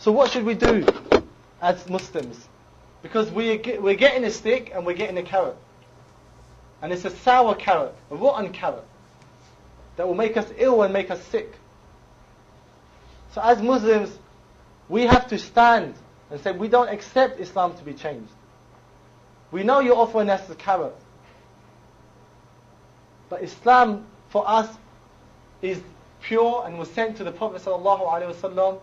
So what should we do as Muslims? Because we're getting a stick and we're getting a carrot. And it's a sour carrot, a rotten carrot, that will make us ill and make us sick. So as Muslims, we have to stand and say we don't accept Islam to be changed. We know you're offering us a carrot. But Islam for us is pure and was sent to the Prophet ﷺ.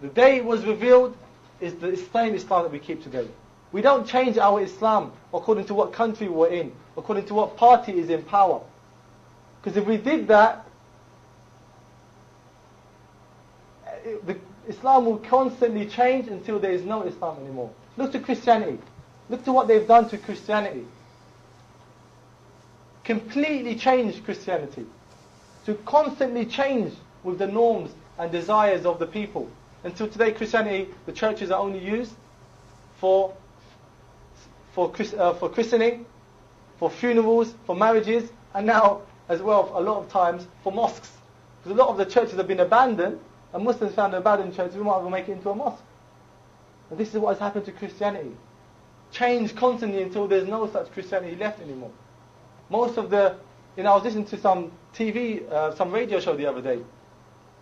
The day it was revealed is the same Islam that we keep today. We don't change our Islam according to what country we're in, according to what party is in power. Because if we did that, Islam will constantly change until there is no Islam anymore. Look to Christianity. Look to what they've done to Christianity. Completely changed Christianity. To constantly change with the norms and desires of the people. Until today, Christianity, the churches are only used for christening, for funerals, for marriages, and now, as well, a lot of times, for mosques. Because a lot of the churches have been abandoned, and Muslims found an abandoned church, we might as well make it into a mosque. And this is what has happened to Christianity. Change constantly until there's no such Christianity left anymore. Most of I was listening to some TV, some radio show the other day,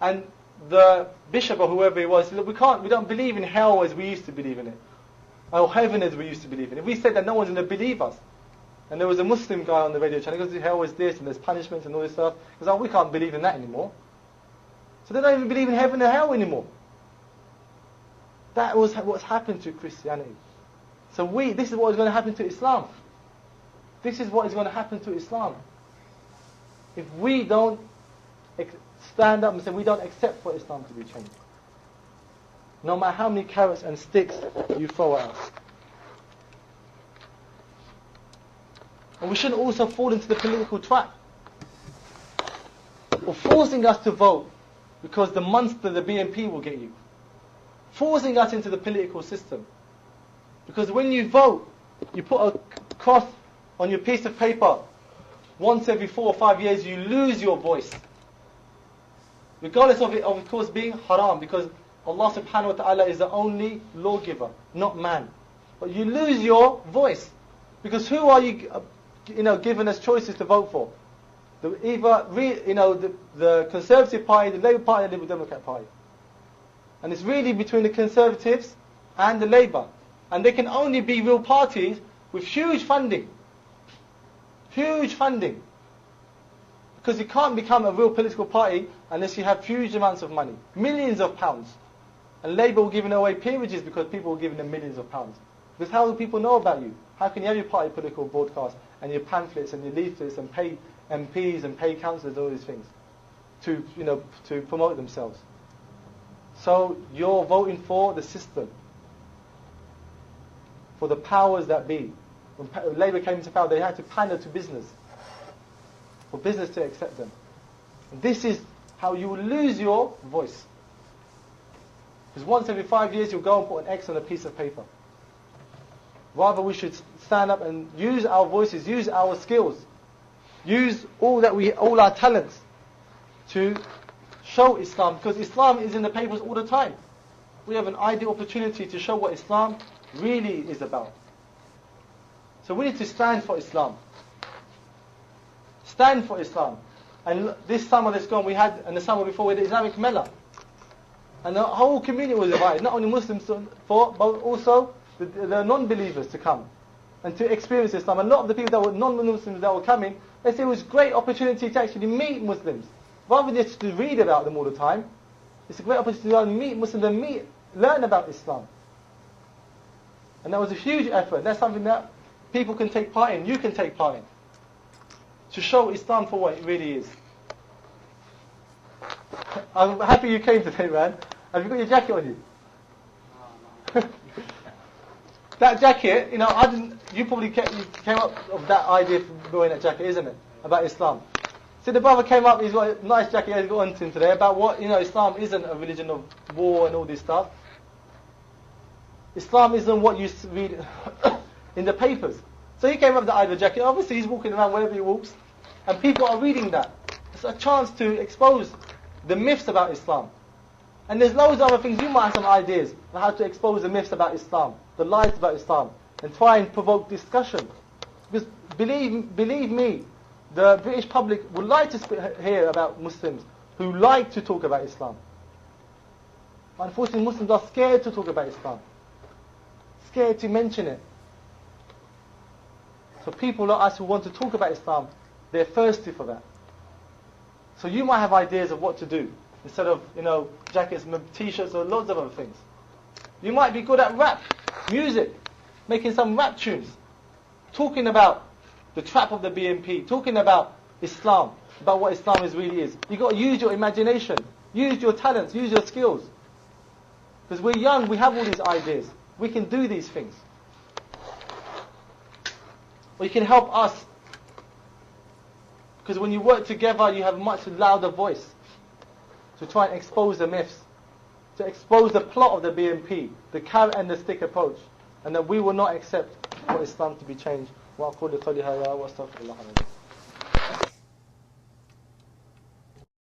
and the bishop or whoever it was said, look, we don't believe in hell as we used to believe in it, or heaven as we used to believe in it. If we said that, no one's going to believe us. And there was a Muslim guy on the radio channel, he goes, hell is this, and there's punishments and all this stuff. He goes, oh, we can't believe in that anymore. So they don't even believe in heaven and hell anymore. That was what's happened to Christianity. So this is what is going to happen to Islam. This is what is going to happen to Islam. If we don't stand up and say we don't accept for Islam to be changed. No matter how many carrots and sticks you throw at us. And we shouldn't also fall into the political trap of forcing us to vote because the monster, the BNP, will get you. Forcing us into the political system. Because when you vote, you put a cross on your piece of paper. Once every 4 or 5 years, you lose your voice. Regardless of it, of course, being haram. Because Allah subhanahu wa ta'ala is the only lawgiver, not man. But you lose your voice. Because who are you given us choices to vote for? The Conservative Party, the Labour Party, and the Liberal Democrat Party. And it's really between the Conservatives and the Labour. And they can only be real parties with huge funding. Huge funding. Because you can't become a real political party unless you have huge amounts of money. Millions of pounds. And Labour were giving away peerages because people were giving them millions of pounds. Because how do people know about you? How can you have your party political broadcast and your pamphlets and your leaflets and pay MPs and pay councillors, all these things to promote themselves? So you're voting for the system, for the powers that be. When Labour came into power, they had to pander to business, for business to accept them. And this is how you will lose your voice. Because once every 5 years you'll go and put an X on a piece of paper. Rather we should stand up and use our voices, use our skills, use all our talents to show Islam. Because Islam is in the papers all the time. We have an ideal opportunity to show what Islam really is about. So we need to stand for Islam. Stand for Islam. And this summer that's gone, we had, and the summer before, we had the Islamic Mela. And the whole community was invited, not only Muslims but also the non-believers to come and to experience Islam. And a lot of the people that were non-Muslims that were coming, they said it was a great opportunity to actually meet Muslims. Rather than just to read about them all the time, it's a great opportunity to meet Muslims and learn about Islam. And that was a huge effort. That's something that people can take part in, you can take part in, to show Islam for what it really is. I'm happy you came today, man. Have you got your jacket on you? That jacket, you probably came up with that idea for wearing that jacket, isn't it? About Islam. See, the brother came up, he's got a nice jacket he's got on to him today, about what, Islam isn't a religion of war and all this stuff. Islam isn't what you read in the papers. So he came up with the idea of the jacket. Obviously he's walking around wherever he walks, and people are reading that. It's a chance to expose the myths about Islam. And there's loads of other things. You might have some ideas on how to expose the myths about Islam, the lies about Islam, and try and provoke discussion. Because believe me, the British public would like to hear about Muslims who like to talk about Islam. Unfortunately, Muslims are scared to talk about Islam. Scared to mention it. So people like us who want to talk about Islam, they're thirsty for that. So you might have ideas of what to do. Instead of, jackets, t-shirts, or loads of other things. You might be good at rap, music, making some rap tunes, talking about the trap of the BNP, talking about Islam, about what Islam really is. You've got to use your imagination, use your talents, use your skills. Because we're young, we have all these ideas. We can do these things. Or you can help us. Because when you work together, you have a much louder voice. To try and expose the myths, to expose the plot of the BNP, the carrot and the stick approach, and that we will not accept for Islam to be changed. وأقول قولي هذا وأستغفر الله.